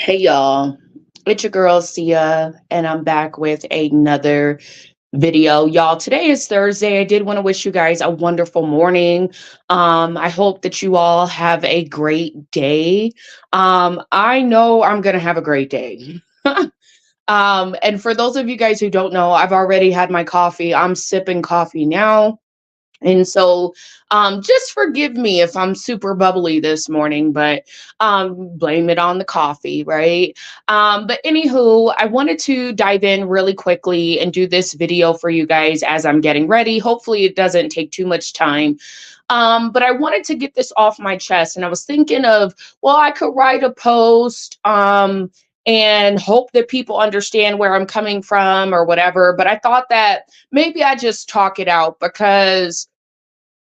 Hey y'all, it's your girl Sia, and I'm back with another video. Y'all, today is Thursday. I did want to wish you guys a wonderful morning. I hope that you all have a great day. I know I'm gonna have a great day. And for those of you guys who don't know, I've already had my coffee. I'm sipping coffee now. And so, just forgive me if I'm super bubbly this morning, but blame it on the coffee, right? But anywho, I wanted to dive in really quickly and do this video for you guys as I'm getting ready. Hopefully, it doesn't take too much time. But I wanted to get this off my chest, and I was thinking of, well, I could write a post. And hope that people understand where I'm coming from or whatever. But I thought that maybe I just talk it out because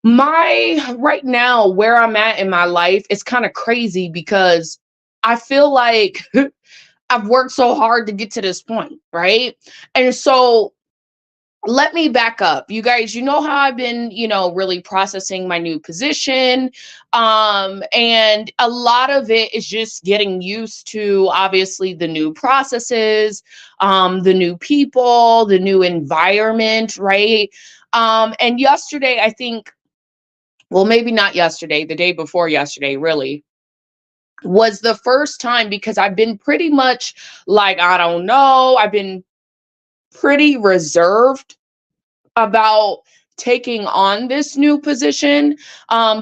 my right now, where I'm at in my life, is kind of crazy because I feel like I've worked so hard to get to this point, right? And so let me back up. You guys, you know how I've been, really processing my new position. And a lot of it is just getting used to obviously the new processes, the new people, the new environment, right? And yesterday, I think, well, maybe not yesterday, the day before yesterday, really, was the first time because I've been pretty much like, I don't know, I've been pretty reserved about taking on this new position,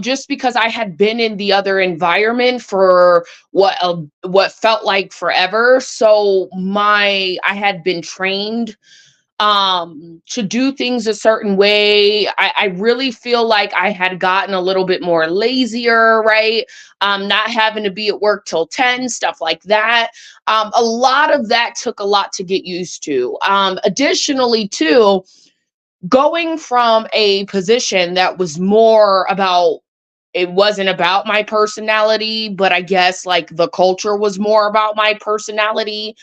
just because I had been in the other environment for what felt like forever. So I had been trained to do things a certain way. I really feel like I had gotten a little bit more lazier, right? Not having to be at work till 10, stuff like that. A lot of that took a lot to get used to. Additionally, too, going from a position that was more about, it wasn't about my personality, but I guess like the culture was more about my personality.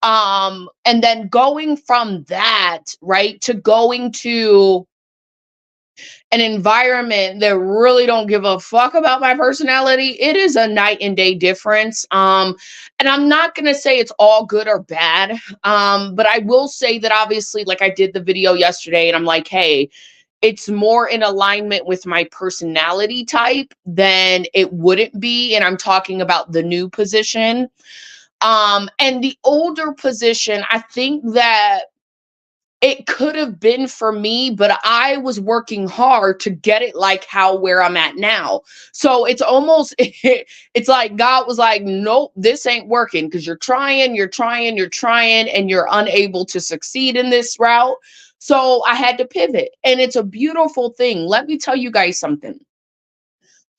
And then going from that, right, to going to an environment that really don't give a fuck about my personality, it is a night and day difference. And I'm not gonna say it's all good or bad. But I will say that obviously, like I did the video yesterday, and I'm like, hey, it's more in alignment with my personality type than it wouldn't be. And I'm talking about the new position. And the older position, I think that it could have been for me, but I was working hard to get it like how where I'm at now. So it's almost it's like God was like, nope, this ain't working because you're trying, and you're unable to succeed in this route. So I had to pivot, and it's a beautiful thing. Let me tell you guys something.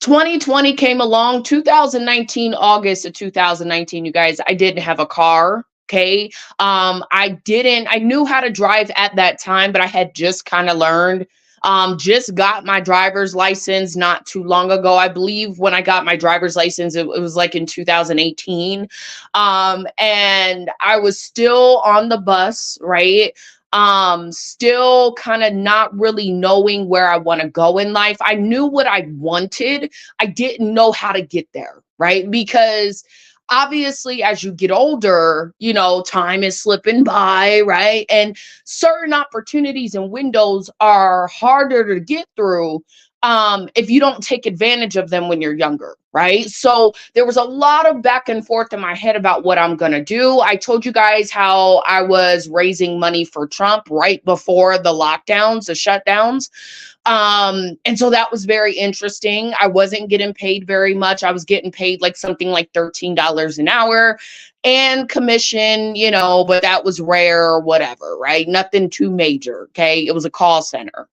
2020 came along, 2019, August of 2019, you guys, I didn't have a car. Okay. I knew how to drive at that time, but I had just kind of learned. Just got my driver's license not too long ago. I believe when I got my driver's license, it was like in 2018. And I was still on the bus, right? Still kind of not really knowing where I want to go in life. I knew what I wanted. I didn't know how to get there, right? Because obviously as you get older, time is slipping by, right? And certain opportunities and windows are harder to get through if you don't take advantage of them when you're younger, right? So there was a lot of back and forth in my head about what I'm going to do. I told you guys how I was raising money for Trump right before the lockdowns, the shutdowns. And so that was very interesting. I wasn't getting paid very much. I was getting paid like something like $13 an hour and commission, but that was rare or whatever, right? Nothing too major. Okay. It was a call center.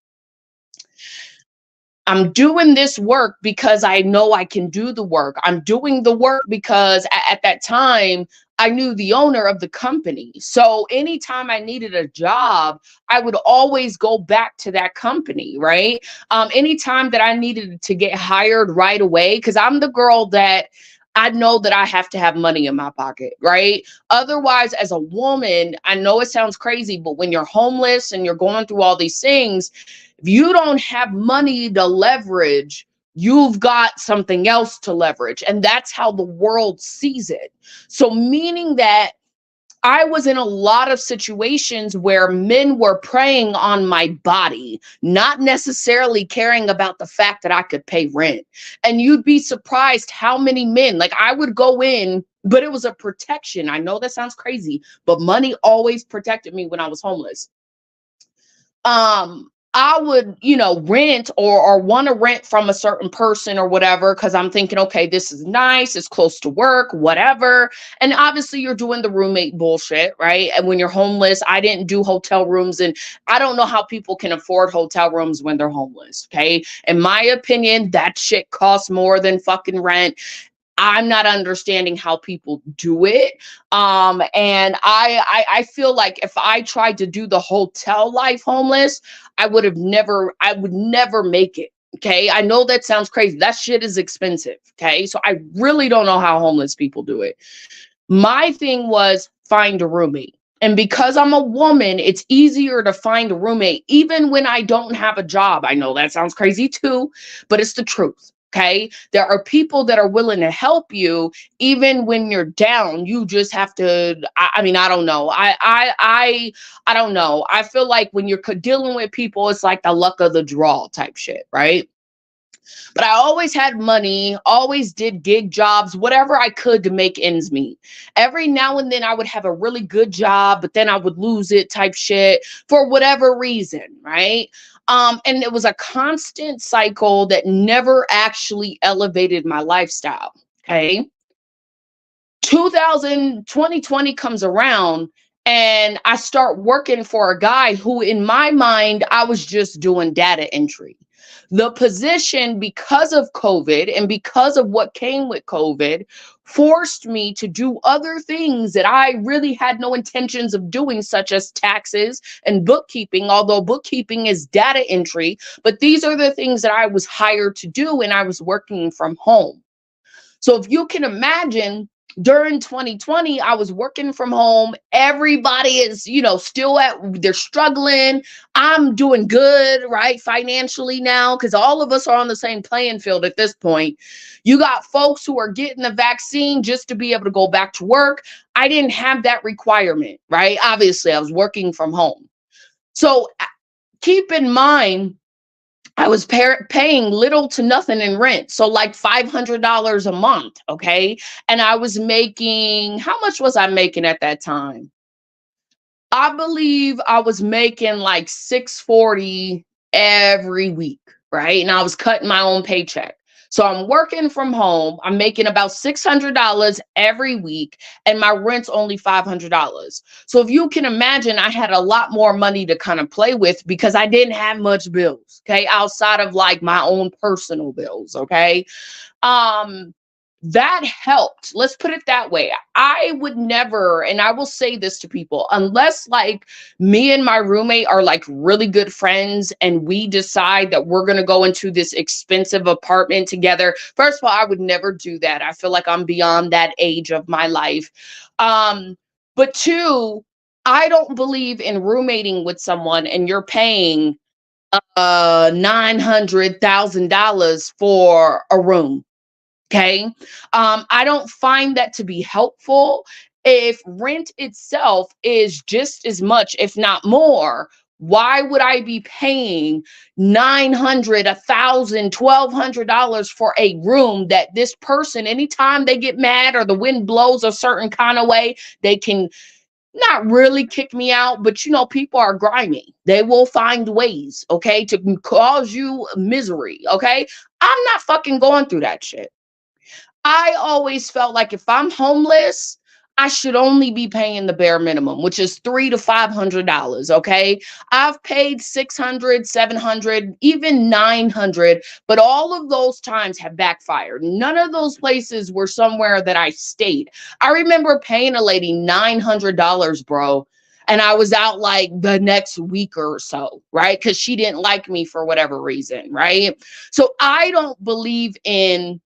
I'm doing this work because I know I can do the work. I'm doing the work because at that time, I knew the owner of the company. So anytime I needed a job, I would always go back to that company, right? Anytime that I needed to get hired right away, because I'm the girl that I know that I have to have money in my pocket, right? Otherwise, as a woman, I know it sounds crazy, but when you're homeless and you're going through all these things, if you don't have money to leverage you've got something else to leverage. And that's how the world sees it. So, meaning that I was in a lot of situations where men were preying on my body, not necessarily caring about the fact that I could pay rent. And you'd be surprised how many men, like I would go in, but it was a protection. I know that sounds crazy, but money always protected me when I was homeless. I would, rent or want to rent from a certain person or whatever, because I'm thinking, okay, this is nice, it's close to work, whatever. And obviously you're doing the roommate bullshit, right? And when you're homeless, I didn't do hotel rooms, and I don't know how people can afford hotel rooms when they're homeless. Okay. In my opinion, that shit costs more than fucking rent. I'm not understanding how people do it. And I feel like if I tried to do the hotel life homeless, I would never make it. Okay. I know that sounds crazy. That shit is expensive. Okay. So I really don't know how homeless people do it. My thing was find a roommate. And because I'm a woman, it's easier to find a roommate, even when I don't have a job. I know that sounds crazy too, but it's the truth. Okay. There are people that are willing to help you even when you're down. You just have to, I mean, I don't know. I don't know. I feel like when you're dealing with people, it's like the luck of the draw type shit, right? But I always had money, always did gig jobs, whatever I could to make ends meet. Every now and then I would have a really good job, but then I would lose it type shit for whatever reason, right? And it was a constant cycle that never actually elevated my lifestyle. Okay. 2020 comes around and I start working for a guy who, in my mind, I was just doing data entry. The position, because of COVID and because of what came with COVID, forced me to do other things that I really had no intentions of doing, such as taxes and bookkeeping, although bookkeeping is data entry. But these are the things that I was hired to do, and I was working from home. So if you can imagine, during 2020, I was working from home. Everybody is, still they're struggling. I'm doing good, right? Financially now, because all of us are on the same playing field at this point. You got folks who are getting the vaccine just to be able to go back to work. I didn't have that requirement, right? Obviously, I was working from home. So keep in mind, I was paying little to nothing in rent. So like $500 a month. Okay. And I was making, how much was I making at that time? I believe I was making like 640 every week. Right. And I was cutting my own paycheck. So I'm working from home. I'm making about $600 every week, and my rent's only $500. So if you can imagine, I had a lot more money to kind of play with because I didn't have much bills, okay, outside of like my own personal bills, okay? Um, that helped. Let's put it that way. I would never, and I will say this to people, unless like me and my roommate are like really good friends and we decide that we're going to go into this expensive apartment together. First of all, I would never do that. I feel like I'm beyond that age of my life. But two, I don't believe in roommating with someone and you're paying $900,000 for a room. Okay. I don't find that to be helpful. If rent itself is just as much, if not more, why would I be paying $900, $1,000, $1,200 for a room that this person, anytime they get mad or the wind blows a certain kind of way, they can not really kick me out, but people are grimy. They will find ways, okay, to cause you misery. Okay. I'm not fucking going through that shit. I always felt like if I'm homeless, I should only be paying the bare minimum, which is $300 to $500. Okay. I've paid 600, 700, even 900, but all of those times have backfired. None of those places were somewhere that I stayed. I remember paying a lady $900, bro. And I was out like the next week or so, right? Because she didn't like me for whatever reason, right? So I don't believe in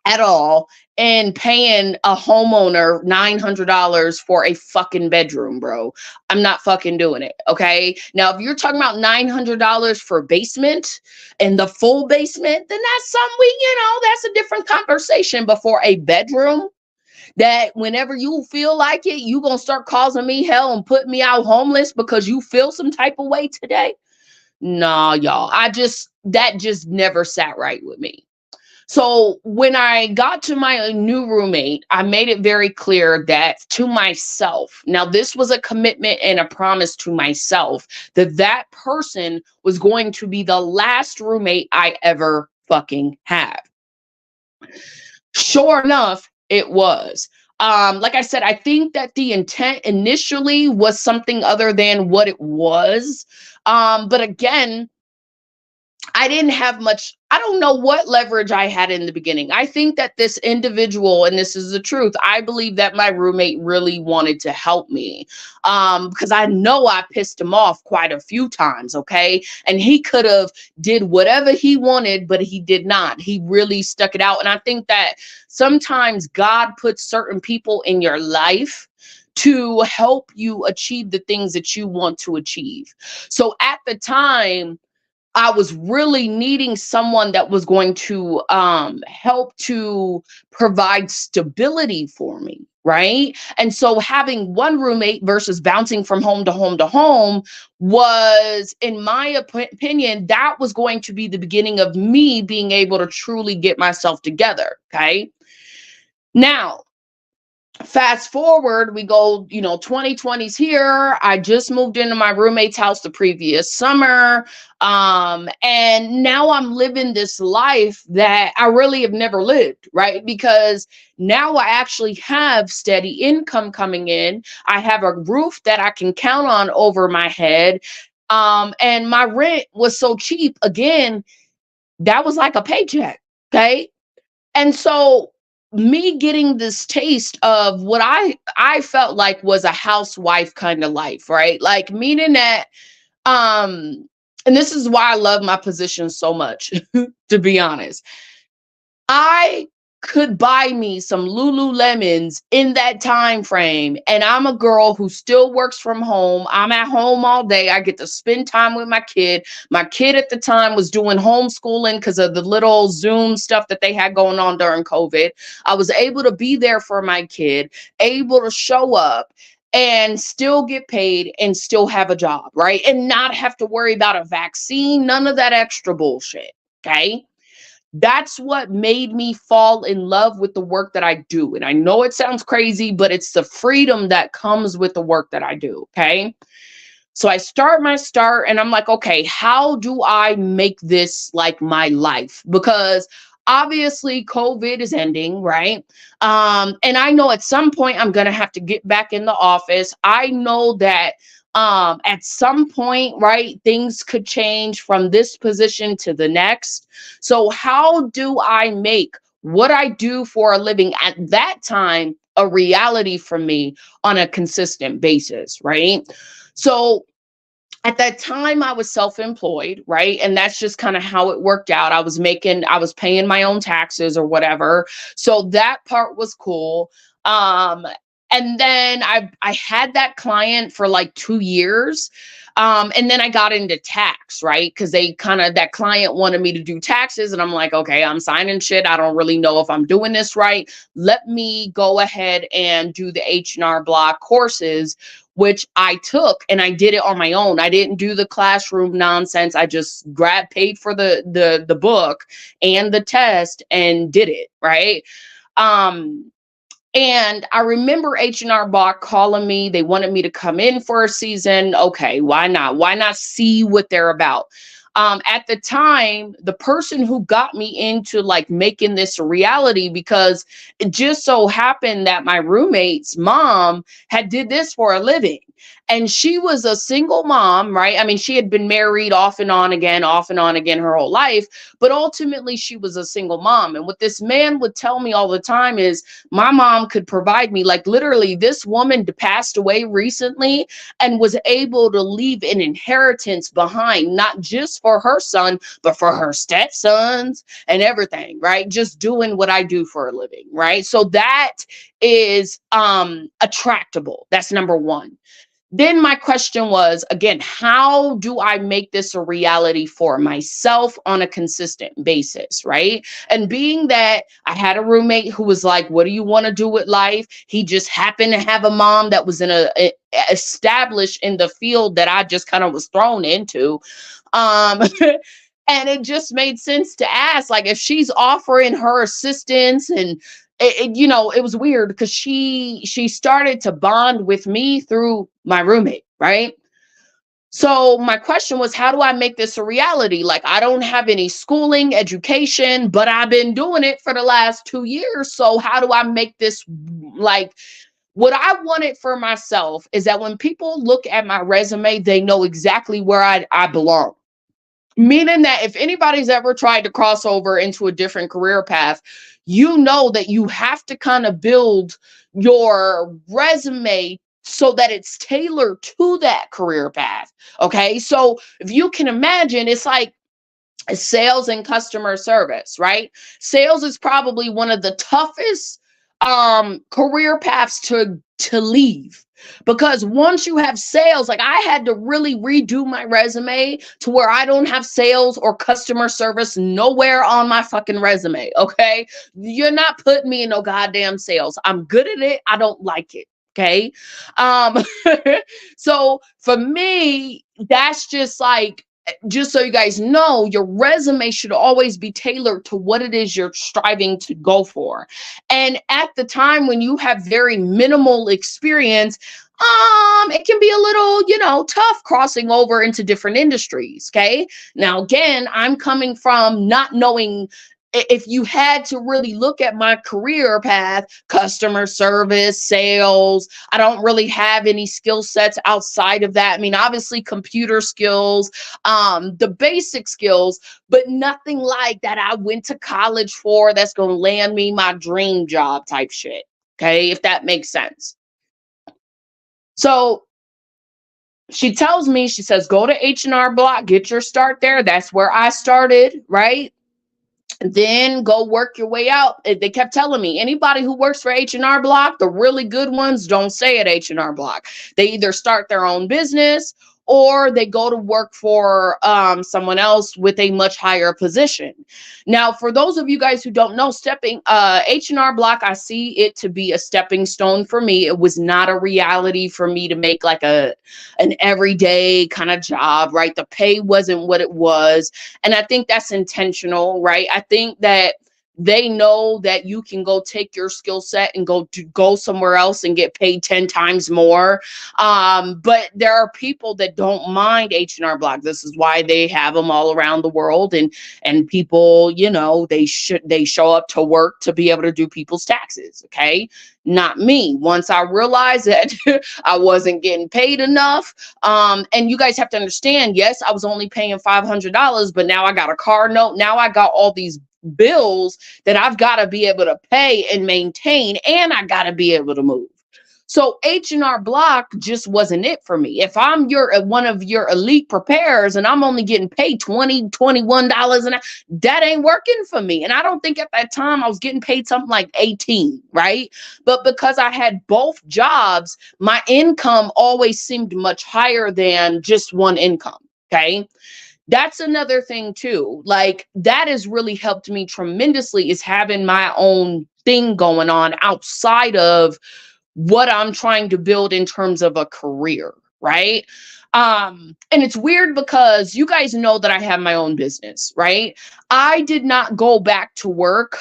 at all and paying a homeowner $900 for a fucking bedroom, bro. I'm not fucking doing it. Okay. Now, if you're talking about $900 for basement and the full basement, then that's something that's a different conversation. But for a bedroom, that whenever you feel like it, you gonna start causing me hell and put me out homeless because you feel some type of way today. Nah, y'all. That just never sat right with me. So when I got to my new roommate, I made it very clear that to myself, now this was a commitment and a promise to myself that that person was going to be the last roommate I ever fucking have. Sure enough, it was. Like I said, I think that the intent initially was something other than what it was. But again, I didn't have much, I don't know what leverage I had in the beginning. I think that this individual, and this is the truth, I believe that my roommate really wanted to help me. Because I know I pissed him off quite a few times, okay? And he could have did whatever he wanted, but he did not. He really stuck it out. And I think that sometimes God puts certain people in your life to help you achieve the things that you want to achieve. So at the time, I was really needing someone that was going to help to provide stability for me, right? And so having one roommate versus bouncing from home to home to home was, in my opinion, that was going to be the beginning of me being able to truly get myself together, okay? Now, fast forward, we go, 2020's here. I just moved into my roommate's house the previous summer. And now I'm living this life that I really have never lived, right? Because now I actually have steady income coming in. I have a roof that I can count on over my head. And my rent was so cheap. Again, that was like a paycheck. Okay. And so me getting this taste of what I felt like was a housewife kind of life, right? Like meaning that and this is why I love my position so much, to be honest. I could buy me some Lululemons in that time frame, and I'm a girl who still works from home. I'm at home all day. I get to spend time with my kid. My kid at the time was doing homeschooling because of the little Zoom stuff that they had going on during COVID. I was able to be there for my kid, able to show up and still get paid and still have a job, right? And not have to worry about a vaccine, none of that extra bullshit. Okay. That's what made me fall in love with the work that I do. And I know it sounds crazy, but it's the freedom that comes with the work that I do. Okay. So I start and I'm like, okay, how do I make this like my life? Because obviously COVID is ending, right? And I know at some point I'm gonna have to get back in the office. I know that at some point, right, things could change from this position to the next. So how do I make what I do for a living at that time a reality for me on a consistent basis, right? So at that time I was self-employed, right? And that's just kind of how it worked out. I was paying my own taxes or whatever. So that part was cool. Um, and then I had that client for like 2 years. And then I got into tax, right? Because that client wanted me to do taxes. And I'm like, okay, I'm signing shit. I don't really know if I'm doing this right. Let me go ahead and do the H&R Block courses, which I took, and I did it on my own. I didn't do the classroom nonsense. I just paid for the book and the test and did it, right? And I remember H&R Block calling me. They wanted me to come in for a season. Okay, why not? Why not see what they're about? At the time, the person who got me into like making this a reality, because it just so happened that my roommate's mom had did this for a living. And she was a single mom, right? I mean, she had been married off and on again her whole life, but ultimately she was a single mom. And what this man would tell me all the time is my mom could provide me, like literally, this woman passed away recently and was able to leave an inheritance behind, not just for her son, but for her stepsons and everything, right? Just doing what I do for a living, right? So that is attractable. That's number one. Then my question was, again, how do I make this a reality for myself on a consistent basis, right? And being that I had a roommate who was like, what do you want to do with life? He just happened to have a mom that was established in the field that I just kind of was thrown into. Um, and it just made sense to ask, like, if she's offering her assistance, and it was weird because she started to bond with me through my roommate, right? So my question was, how do I make this a reality? Like, I don't have any schooling, education, but I've been doing it for the last 2 years. So how do I make this, like, what I wanted for myself is that when people look at my resume, they know exactly where I belong. Meaning that if anybody's ever tried to cross over into a different career path, you know that you have to kind of build your resume so that it's tailored to that career path. Okay. So if you can imagine, it's like sales and customer service, right? Sales is probably one of the toughest career paths to leave, because once you have sales, like I had to really redo my resume to where I don't have sales or customer service nowhere on my fucking resume. Okay, you're not putting me in no goddamn sales. I'm good at it, I don't like it. Okay. um so for me, that's just like, just so you guys know, your resume should always be tailored to what it is you're striving to go for. And at the time when you have very minimal experience, it can be a little, tough crossing over into different industries. Okay. Now, again, I'm coming from not knowing. If you had to really look at my career path, customer service, sales, I don't really have any skill sets outside of that. I mean, obviously computer skills, the basic skills, but nothing like that I went to college for that's going to land me my dream job type shit. Okay. If that makes sense. So she tells me, she says, go to H&R Block, get your start there. That's where I started, right? Then go work your way out. They kept telling me, anybody who works for H&R Block, the really good ones, don't stay at H&R Block. They either start their own business or they go to work for someone else with a much higher position. Now, for those of you guys who don't know, H&R Block, I see it to be a stepping stone for me. It was not a reality for me to make like an everyday kind of job, right? The pay wasn't what it was. And I think that's intentional, right? I think that they know that you can go take your skill set and go somewhere else and get paid 10 times more. But there are people that don't mind H&R Block. This is why they have them all around the world. And people, they show up to work to be able to do people's taxes. Okay. Not me. Once I realized that I wasn't getting paid enough. And you guys have to understand, yes, I was only paying $500, but now I got a car note. Now I got all these bills that I've got to be able to pay and maintain, and I got to be able to move. So H&R Block just wasn't it for me. If I'm one of your elite preparers and I'm only getting paid $20, $21 an hour, that ain't working for me. And I don't think at that time I was getting paid something like 18, right? But because I had both jobs, my income always seemed much higher than just one income. Okay. That's another thing too. Like, that has really helped me tremendously, is having my own thing going on outside of what I'm trying to build in terms of a career, right? And it's weird because you guys know that I have my own business, right? I did not go back to work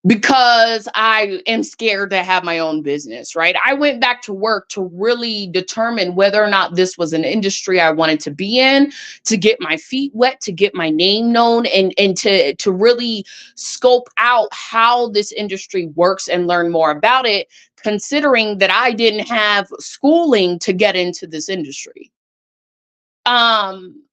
because I am scared to have my own business, right? I went back to work to really determine whether or not this was an industry I wanted to be in, to get my feet wet, to get my name known, and to really scope out how this industry works and learn more about it, considering that I didn't have schooling to get into this industry. Um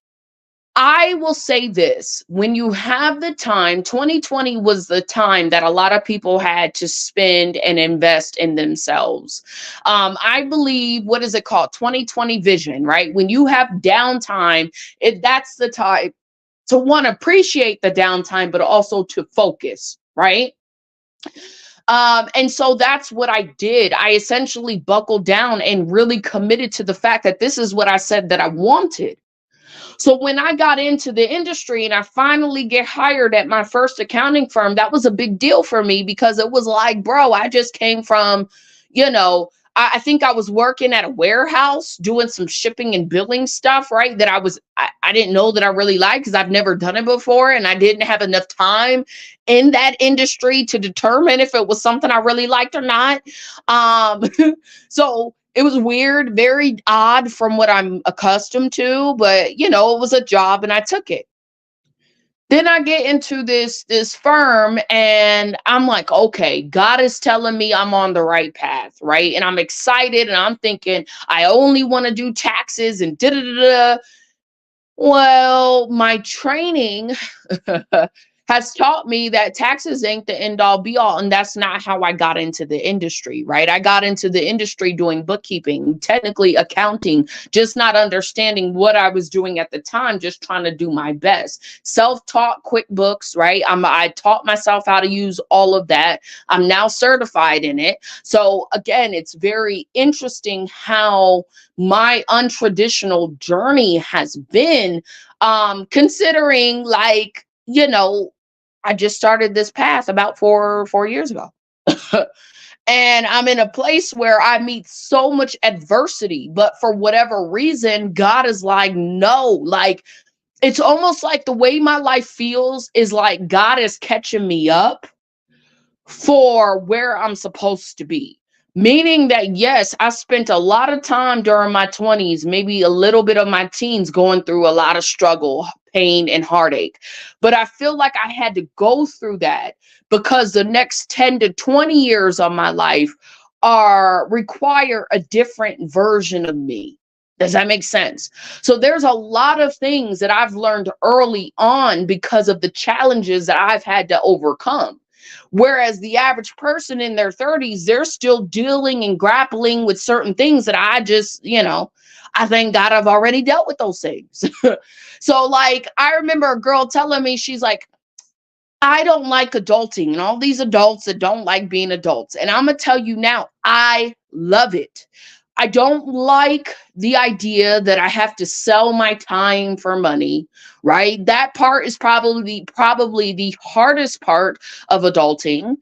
I will say this, when you have the time, 2020 was the time that a lot of people had to spend and invest in themselves. I believe, what is it called? 2020 vision, right? When you have downtime, that's the time to want to appreciate the downtime, but also to focus, right? And so that's what I did. I essentially buckled down and really committed to the fact that this is what I said that I wanted. So when I got into the industry and I finally get hired at my first accounting firm, that was a big deal for me because it was like, bro, I just came from, you know, I think I was working at a warehouse doing some shipping and billing stuff, right? That I didn't know that I really liked because I've never done it before. And I didn't have enough time in that industry to determine if it was something I really liked or not. Um, so it was weird, very odd from what I'm accustomed to, but it was a job and I took it. Then I get into this firm and I'm like, okay, God is telling me I'm on the right path, right? And I'm excited and I'm thinking I only want to do taxes and da da da da. Well, my training has taught me that taxes ain't the end all be all. And that's not how I got into the industry, right? I got into the industry doing bookkeeping, technically accounting, just not understanding what I was doing at the time, just trying to do my best. Self-taught QuickBooks, right? I taught myself how to use all of that. I'm now certified in it. So again, it's very interesting how my untraditional journey has been, considering, like, I just started this path about four years ago. And I'm in a place where I meet so much adversity, but for whatever reason, God is like, no, like, it's almost like the way my life feels is like God is catching me up for where I'm supposed to be. Meaning that, yes, I spent a lot of time during my 20s, maybe a little bit of my teens, going through a lot of struggle, pain, and heartache. But I feel like I had to go through that because the next 10 to 20 years of my life require a different version of me. Does that make sense? So there's a lot of things that I've learned early on because of the challenges that I've had to overcome. Whereas the average person in their 30s, they're still dealing and grappling with certain things that I thank God I've already dealt with those things. So, like, I remember a girl telling me, she's like, I don't like adulting and all these adults that don't like being adults. And I'm going to tell you now, I love it. I don't like the idea that I have to sell my time for money, right? That part is probably the hardest part of adulting.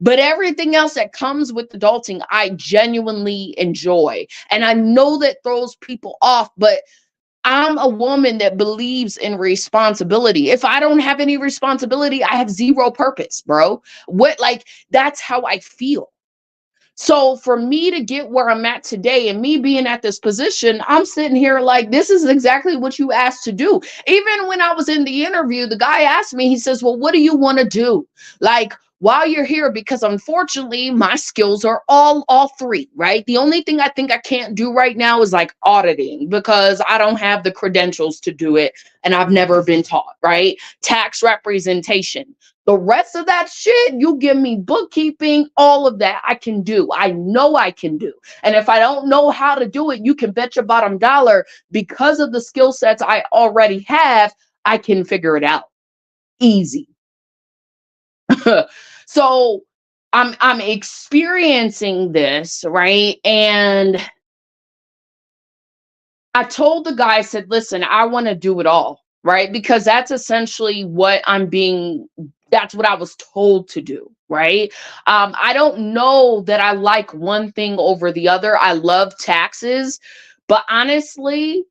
But everything else that comes with adulting, I genuinely enjoy. And I know that throws people off, but I'm a woman that believes in responsibility. If I don't have any responsibility, I have zero purpose, bro. That's how I feel. So for me to get where I'm at today and me being at this position, I'm sitting here like, this is exactly what you asked to do. Even when I was in the interview, the guy asked me, he says, well, what do you want to do? Like, while you're here, because unfortunately my skills are all three, right? The only thing I think I can't do right now is like auditing because I don't have the credentials to do it and I've never been taught, right? Tax representation. The rest of that shit, you give me bookkeeping, all of that I can do. I know I can do. And if I don't know how to do it, you can bet your bottom dollar, because of the skill sets I already have, I can figure it out easy. So I'm experiencing this, right? And I told the guy, I said, listen, I want to do it all, right? Because that's essentially that's what I was told to do, right? I don't know that I like one thing over the other. I love taxes, but honestly,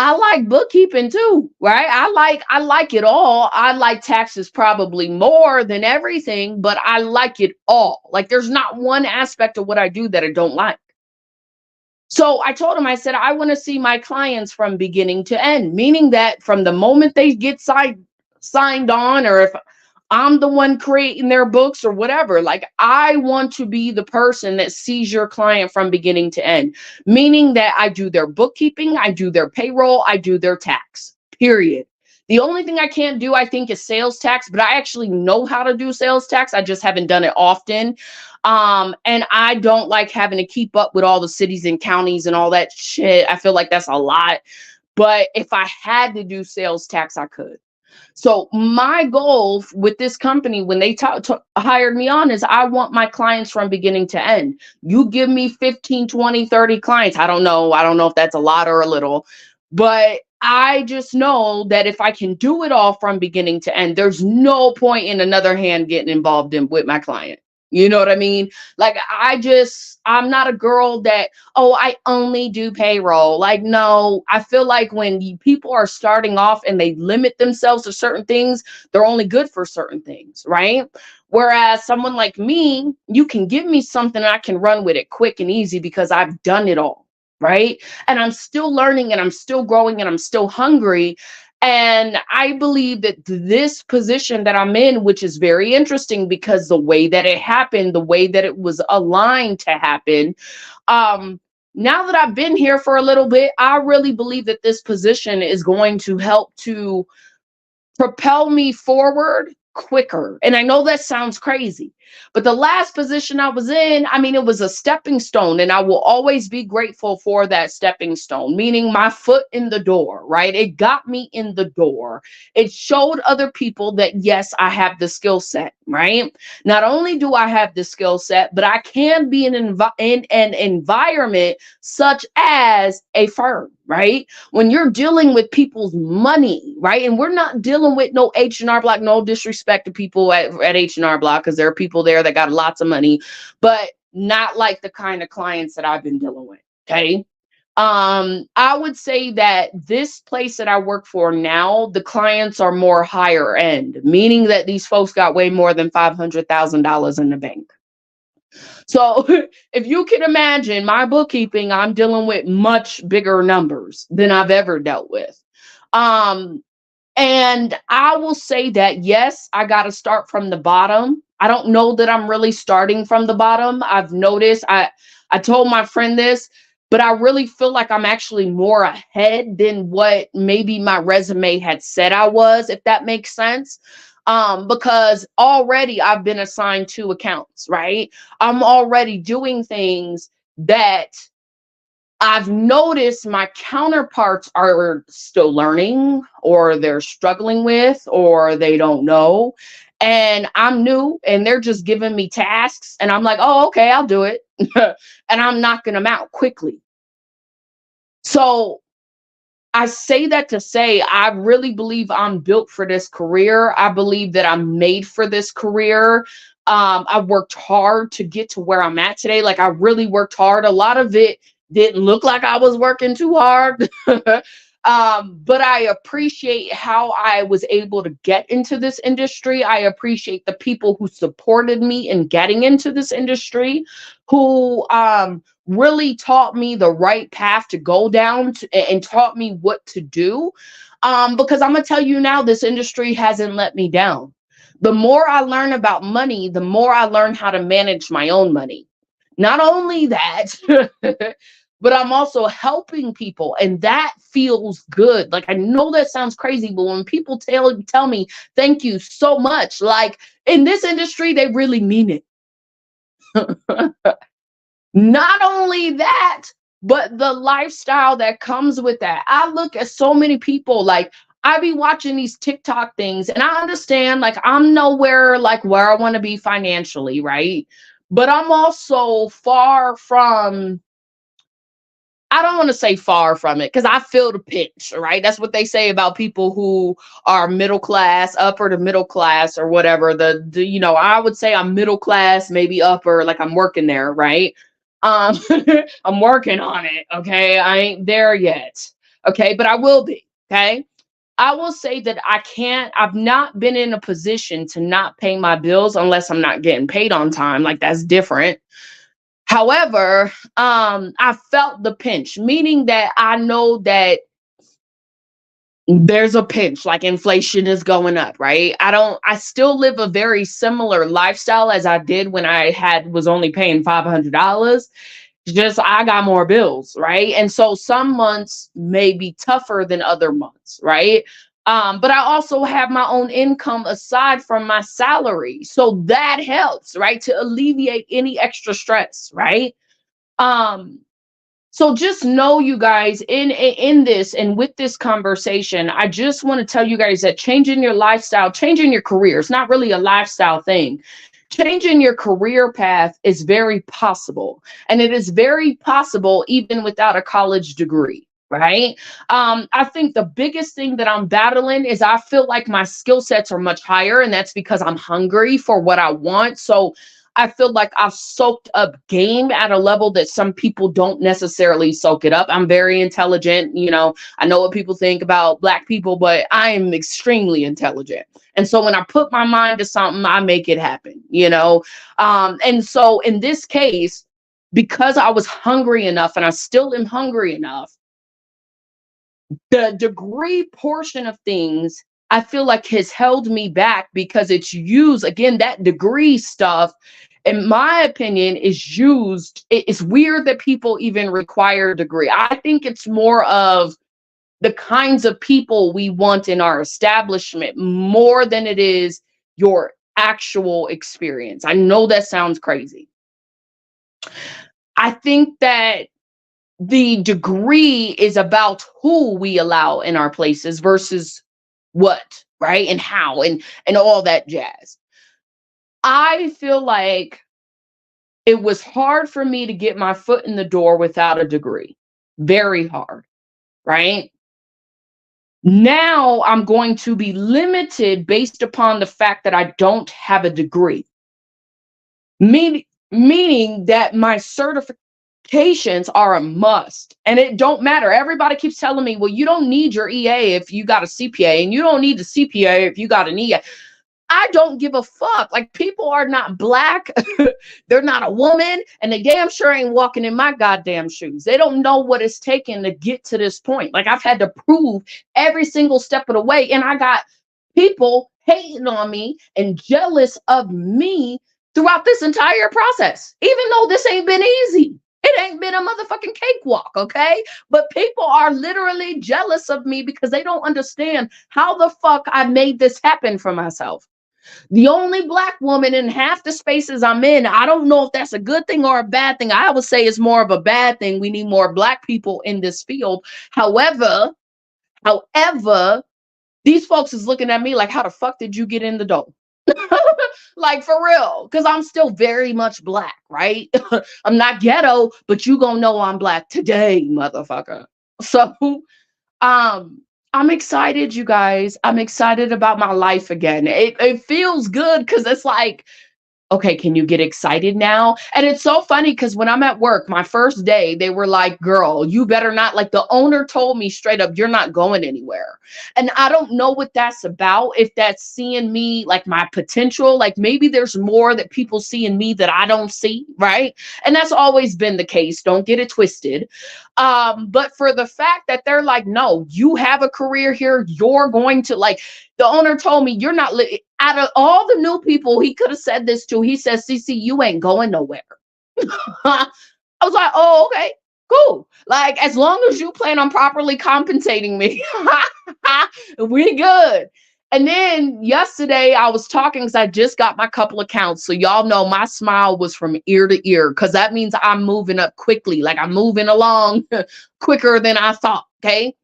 I like bookkeeping too, right? I like it all. I like taxes probably more than everything, but I like it all. Like there's not one aspect of what I do that I don't like. So I told him, I said, I want to see my clients from beginning to end, meaning that from the moment they get signed on, or if I'm the one creating their books or whatever, like I want to be the person that sees your client from beginning to end, meaning that I do their bookkeeping, I do their payroll, I do their tax, period. The only thing I can't do, I think, is sales tax, but I actually know how to do sales tax. I just haven't done it often. And I don't like having to keep up with all the cities and counties and all that shit. I feel like that's a lot. But if I had to do sales tax, I could. So my goal with this company, when they hired me on, is I want my clients from beginning to end. You give me 15, 20, 30 clients. I don't know. I don't know if that's a lot or a little, but I just know that if I can do it all from beginning to end, there's no point in another hand getting involved in with my client. You know what I mean? Like I'm not a girl that, oh, I only do payroll. Like, no, I feel like when people are starting off and they limit themselves to certain things, they're only good for certain things, right? Whereas someone like me, you can give me something and I can run with it quick and easy because I've done it all, right? And I'm still learning and I'm still growing and I'm still hungry. And I believe that this position that I'm in, which is very interesting because the way that it happened, the way that it was aligned to happen, um, now that I've been here for a little bit, I really believe that this position is going to help to propel me forward quicker. And I know that sounds crazy, but the last position I was in, I mean, it was a stepping stone, and I will always be grateful for that stepping stone, meaning my foot in the door, right? It got me in the door. It showed other people that, yes, I have the skill set, right? Not only do I have the skill set, but I can be in an environment such as a firm, right? When you're dealing with people's money, right? And we're not dealing with no H&R Block, no disrespect to people at H&R Block, because there are people there that got lots of money, but not like the kind of clients that I've been dealing with. Okay. I would say that this place that I work for now, the clients are more higher end, meaning that these folks got way more than $500,000 in the bank. So if you can imagine my bookkeeping, I'm dealing with much bigger numbers than I've ever dealt with. Um, and I will say that, yes, I got to start from the bottom. I don't know that I'm really starting from the bottom. I've noticed, I told my friend this, but I really feel like I'm actually more ahead than what maybe my resume had said I was, if that makes sense. Because already I've been assigned 2 accounts, right? I'm already doing things that I've noticed my counterparts are still learning, or they're struggling with, or they don't know. And I'm new and they're just giving me tasks. And I'm like, oh, okay, I'll do it. And I'm knocking them out quickly. So I say that to say, I really believe I'm built for this career. I believe that I'm made for this career. I worked hard to get to where I'm at today. Like I really worked hard. A lot of it didn't look like I was working too hard. But I appreciate how I was able to get into this industry. I appreciate the people who supported me in getting into this industry, who really taught me the right path to go down and taught me what to do. Because I'm going to tell you now, this industry hasn't let me down. The more I learn about money, the more I learn how to manage my own money. Not only that, but I'm also helping people, and that feels good. Like I know that sounds crazy, but when people tell me thank you so much, like in this industry, they really mean it. Not only that, but the lifestyle that comes with that. I look at so many people, like I be watching these TikTok things, and I understand like I'm nowhere like where I want to be financially, right? But I'm also far from, I don't want to say far from it, because I feel the pinch, right? That's what they say about people who are middle class, upper to middle class, or whatever. I would say I'm middle class, maybe upper, like I'm working there, right? Um, I'm working on it. Okay, I ain't there yet. Okay. But I will be. Okay. I will say that I've not been in a position to not pay my bills unless I'm not getting paid on time. Like that's different. However, I felt the pinch, meaning that I know that there's a pinch, like inflation is going up, right? I still live a very similar lifestyle as I did when was only paying $500. Just I got more bills, right? And so some months may be tougher than other months, right? But I also have my own income aside from my salary. So that helps, right? To alleviate any extra stress, right? Um, so just know, you guys, in this and with this conversation, I just want to tell you guys that changing your lifestyle, changing your career, it's not really a lifestyle thing. Changing your career path is very possible, and it is very possible even without a college degree. Right. I think the biggest thing that I'm battling is I feel like my skill sets are much higher, and that's because I'm hungry for what I want. So I feel like I've soaked up game at a level that some people don't necessarily soak it up. I'm very intelligent. I know what people think about Black people, but I am extremely intelligent. And so when I put my mind to something, I make it happen. And so in this case, because I was hungry enough and I still am hungry enough, the degree portion of things I feel like has held me back because it's used again, that degree stuff, in my opinion, is used. It's weird that people even require a degree. I think it's more of the kinds of people we want in our establishment more than it is your actual experience. I know that sounds crazy. I think that the degree is about who we allow in our places versus what, right? And how and all that jazz. I feel like it was hard for me to get my foot in the door without a degree. Very hard, right? Now I'm going to be limited based upon the fact that I don't have a degree. Meaning that my certifications are a must. And it don't matter. Everybody keeps telling me, well, you don't need your EA if you got a CPA, and you don't need the CPA if you got an EA. I don't give a fuck. Like, people are not Black. They're not a woman. And they damn sure ain't walking in my goddamn shoes. They don't know what it's taken to get to this point. Like, I've had to prove every single step of the way. And I got people hating on me and jealous of me throughout this entire process, even though this ain't been easy. It ain't been a motherfucking cakewalk, okay? But people are literally jealous of me because they don't understand how the fuck I made this happen for myself. The only Black woman in half the spaces I'm in. I don't know if that's a good thing or a bad thing. I would say it's more of a bad thing. We need more Black people in this field. However, these folks is looking at me like, how the fuck did you get in the door? Like, for real, because I'm still very much Black, right? I'm not ghetto, but you gonna know I'm Black today, motherfucker. So I'm excited, you guys. I'm excited about my life again. It feels good because it's like, okay, can you get excited now? And it's so funny because when I'm at work, my first day, they were like, girl, you better not, like, the owner told me straight up, you're not going anywhere. And I don't know what that's about, if that's seeing me, like, my potential, like maybe there's more that people see in me that I don't see, right? And that's always been the case. Don't get it twisted. But for the fact that they're like, no, you have a career here, you're going to, like, the owner told me, you're not out of all the new people he could have said this to, he says, CC, you ain't going nowhere. I was like, oh, okay, cool. Like, as long as you plan on properly compensating me, we good. And then yesterday I was talking because I just got my couple accounts. So y'all know my smile was from ear to ear because that means I'm moving up quickly. Like, I'm moving along quicker than I thought. Okay.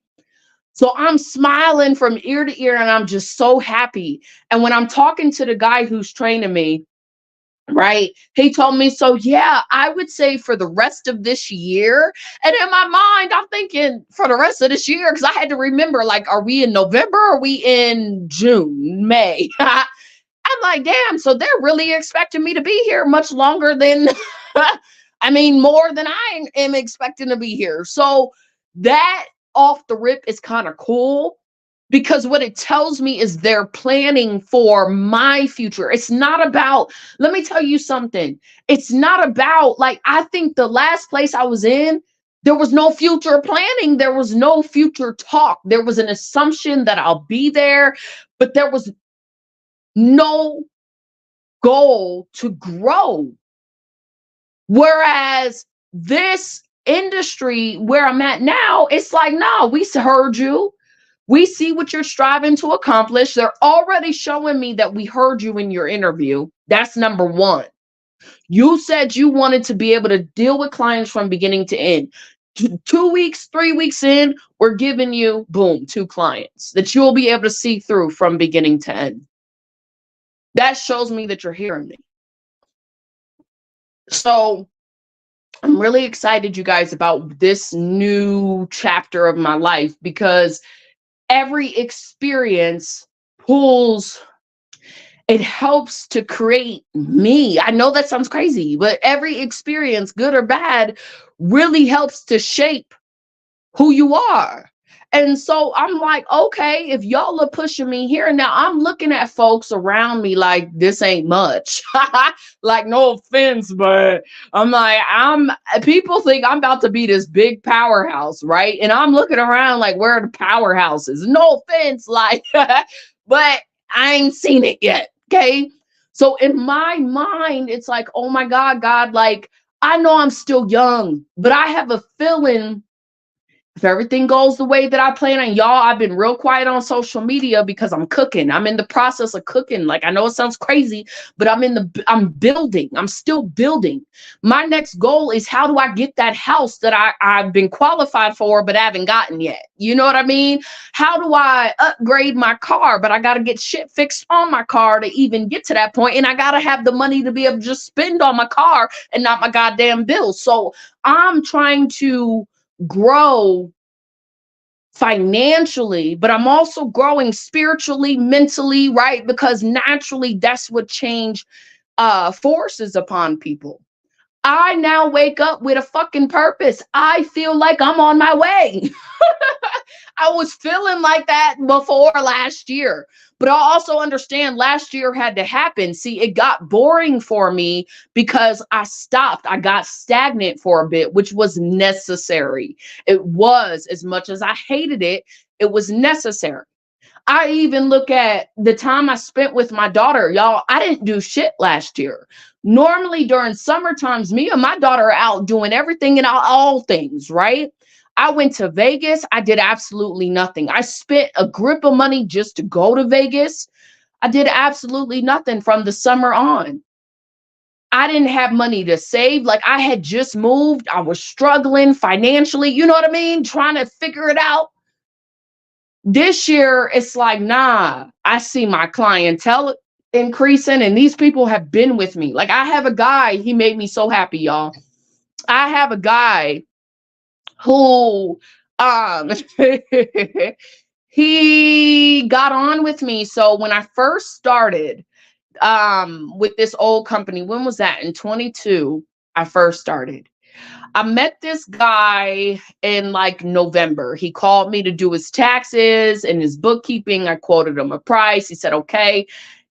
So I'm smiling from ear to ear and I'm just so happy. And when I'm talking to the guy who's training me, right, he told me, so yeah, I would say for the rest of this year. And in my mind, I'm thinking for the rest of this year, because I had to remember, like, are we in November? Or are we in June, May? I'm like, damn, so they're really expecting me to be here much longer than, I mean, more than I am expecting to be here. So that off the rip is kind of cool because what it tells me is they're planning for my future. It's not about, let me tell you something. It's not about, like, I think the last place I was in, there was no future planning. There was no future talk. There was an assumption that I'll be there, but there was no goal to grow. Whereas this industry where I'm at now, it's like, no, we heard you. We see what you're striving to accomplish. They're already showing me that we heard you in your interview. That's number one. You said you wanted to be able to deal with clients from beginning to end. 2 weeks, 3 weeks in, we're giving you, boom, 2 clients that you'll be able to see through from beginning to end. That shows me that you're hearing me. So I'm really excited, you guys, about this new chapter of my life because every experience it helps to create me. I know that sounds crazy, but every experience, good or bad, really helps to shape who you are. And so I'm like, okay, if y'all are pushing me here, now I'm looking at folks around me like this ain't much. Like, no offense, but I'm like, people think I'm about to be this big powerhouse, right? And I'm looking around like, where are the powerhouses? No offense, like, but I ain't seen it yet. Okay. So in my mind, it's like, oh my God, like, I know I'm still young, but I have a feeling if everything goes the way that I plan on, y'all, I've been real quiet on social media because I'm cooking. I'm in the process of cooking. Like, I know it sounds crazy, but I'm building. I'm still building. My next goal is how do I get that house that I've been qualified for, but haven't gotten yet? You know what I mean? How do I upgrade my car? But I got to get shit fixed on my car to even get to that point. And I got to have the money to be able to just spend on my car and not my goddamn bills. So I'm trying to grow financially, but I'm also growing spiritually, mentally, right? Because naturally that's what change forces upon people. I now wake up with a fucking purpose. I feel like I'm on my way. I was feeling like that before last year, but I also understand last year had to happen. See, it got boring for me because I stopped. I got stagnant for a bit, which was necessary. It was, as much as I hated it, it was necessary. I even look at the time I spent with my daughter. Y'all, I didn't do shit last year. Normally during summer times, me and my daughter are out doing everything and all things, right? I went to Vegas. I did absolutely nothing. I spent a grip of money just to go to Vegas. I did absolutely nothing from the summer on. I didn't have money to save. Like, I had just moved. I was struggling financially. You know what I mean? Trying to figure it out. This year, it's like, nah, I see my clientele increasing and these people have been with me. Like, I have a guy, he made me so happy, y'all. I have a guy who, he got on with me. So when I first started, with this old company, when was that? In 22, I first started. I met this guy in like November. He called me to do his taxes and his bookkeeping. I quoted him a price. He said, okay.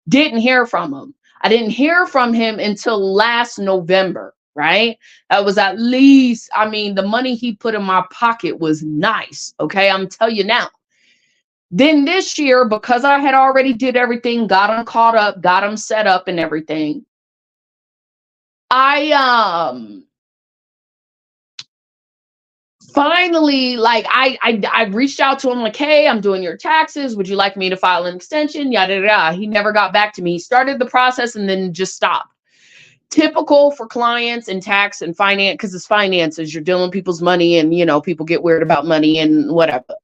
Didn't hear from him. I didn't hear from him until last November, right? That was at least, I mean, the money he put in my pocket was nice. Okay. I'm telling you now. Then this year, because I had already did everything, got him caught up, got him set up and everything. Finally, like I reached out to him like, hey, I'm doing your taxes. Would you like me to file an extension? Yada, yada, yada. He never got back to me. He started the process and then just stopped. Typical for clients in tax and finance, because it's finances. You're dealing with people's money and, you know, people get weird about money and whatever.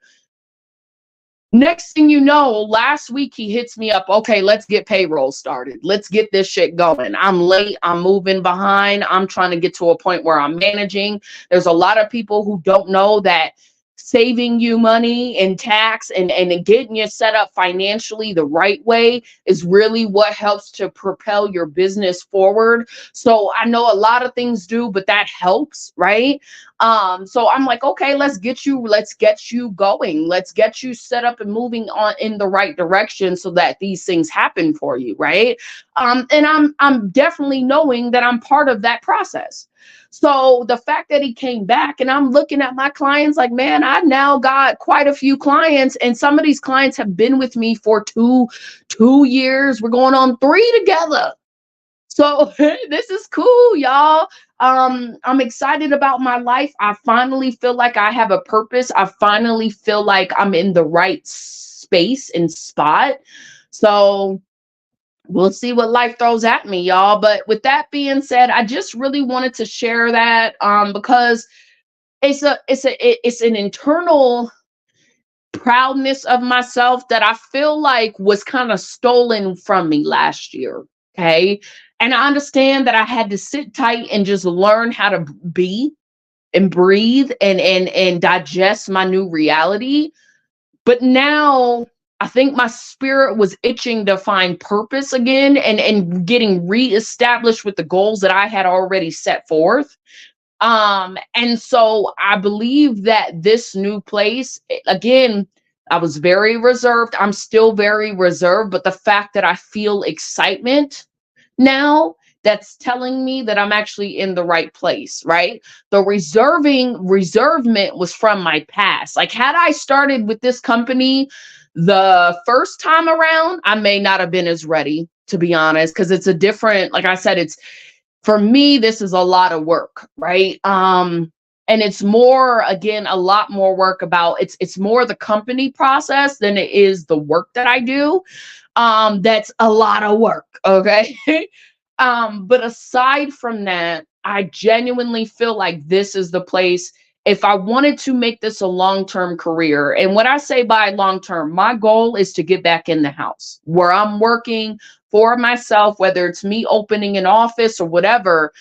Next thing you know, last week he hits me up. Okay, let's get payroll started. Let's get this shit going. I'm late. I'm moving behind. I'm trying to get to a point where I'm managing. There's a lot of people who don't know that saving you money in tax and getting you set up financially the right way is really what helps to propel your business forward. So I know a lot of things do, but that helps, right? So I'm like, okay, let's get you going. Let's get you set up and moving on in the right direction so that these things happen for you, right? And I'm definitely knowing that I'm part of that process. So the fact that he came back and I'm looking at my clients like, man, I now got quite a few clients, and some of these clients have been with me for two years. We're going on 3 together. So this is cool, y'all. I'm excited about my life. I finally feel like I have a purpose. I finally feel like I'm in the right space and spot. So we'll see what life throws at me, y'all. But with that being said, I just really wanted to share that because it's an internal proudness of myself that I feel like was kind of stolen from me last year. Okay. And I understand that I had to sit tight and just learn how to be and breathe and digest my new reality. But now I think my spirit was itching to find purpose again and getting reestablished with the goals that I had already set forth. And so I believe that this new place, again, I was very reserved. I'm still very reserved, but the fact that I feel excitement now, that's telling me that I'm actually in the right place, right? The reservement was from my past. Like, had I started with this company the first time around, I may not have been as ready, to be honest, because it's a different, like I said, it's for me, this is a lot of work, right? And it's more, again, a lot more work about it's more the company process than it is the work that I do. That's a lot of work, okay? But aside from that, I genuinely feel like this is the place if I wanted to make this a long-term career. And what I say by long-term, my goal is to get back in the house where I'm working for myself, whether it's me opening an office or whatever.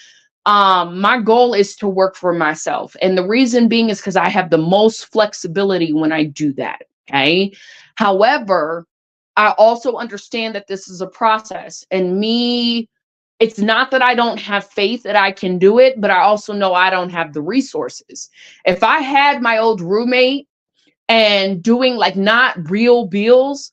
My goal is to work for myself. And the reason being is because I have the most flexibility when I do that. Okay. However, I also understand that this is a process, and me, it's not that I don't have faith that I can do it, but I also know I don't have the resources. If I had my old roommate and doing like not real bills,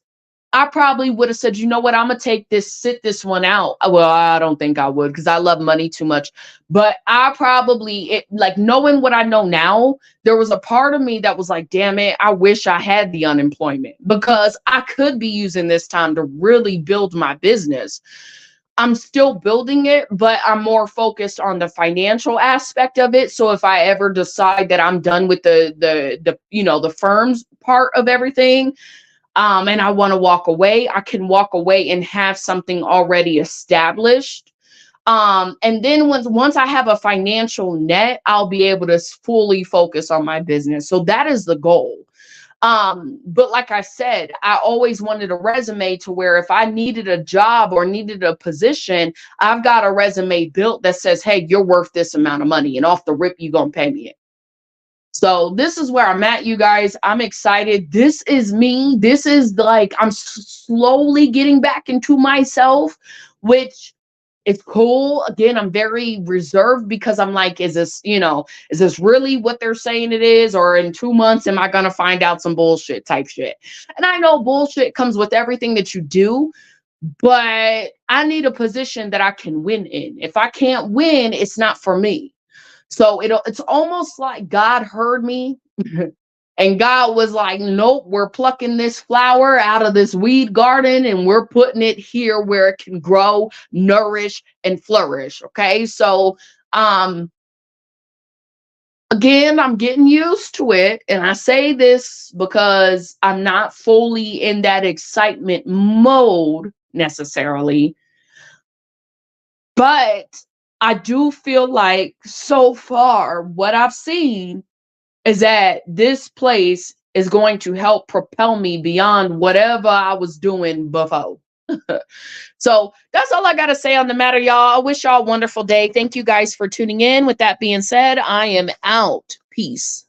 I probably would have said, you know what, I'm gonna sit this one out. Well, I don't think I would because I love money too much. But I probably, like knowing what I know now, there was a part of me that was like, damn it, I wish I had the unemployment because I could be using this time to really build my business. I'm still building it, but I'm more focused on the financial aspect of it. So if I ever decide that I'm done with the firm's part of everything, and I want to walk away, I can walk away and have something already established. And then once I have a financial net, I'll be able to fully focus on my business. So that is the goal. But like I said, I always wanted a resume to where if I needed a job or needed a position, I've got a resume built that says, hey, you're worth this amount of money, and off the rip, you're going to pay me it. So this is where I'm at, you guys. I'm excited. This is me. This is like, I'm slowly getting back into myself, which is cool. Again, I'm very reserved because I'm like, is this really what they're saying it is? Or in 2 months, am I going to find out some bullshit type shit? And I know bullshit comes with everything that you do, but I need a position that I can win in. If I can't win, it's not for me. So it's almost like God heard me and God was like, nope, we're plucking this flower out of this weed garden and we're putting it here where it can grow, nourish, and flourish. Okay. So again, I'm getting used to it. And I say this because I'm not fully in that excitement mode necessarily. But I do feel like so far what I've seen is that this place is going to help propel me beyond whatever I was doing before. So that's all I got to say on the matter, y'all. I wish y'all a wonderful day. Thank you guys for tuning in. With that being said, I am out. Peace.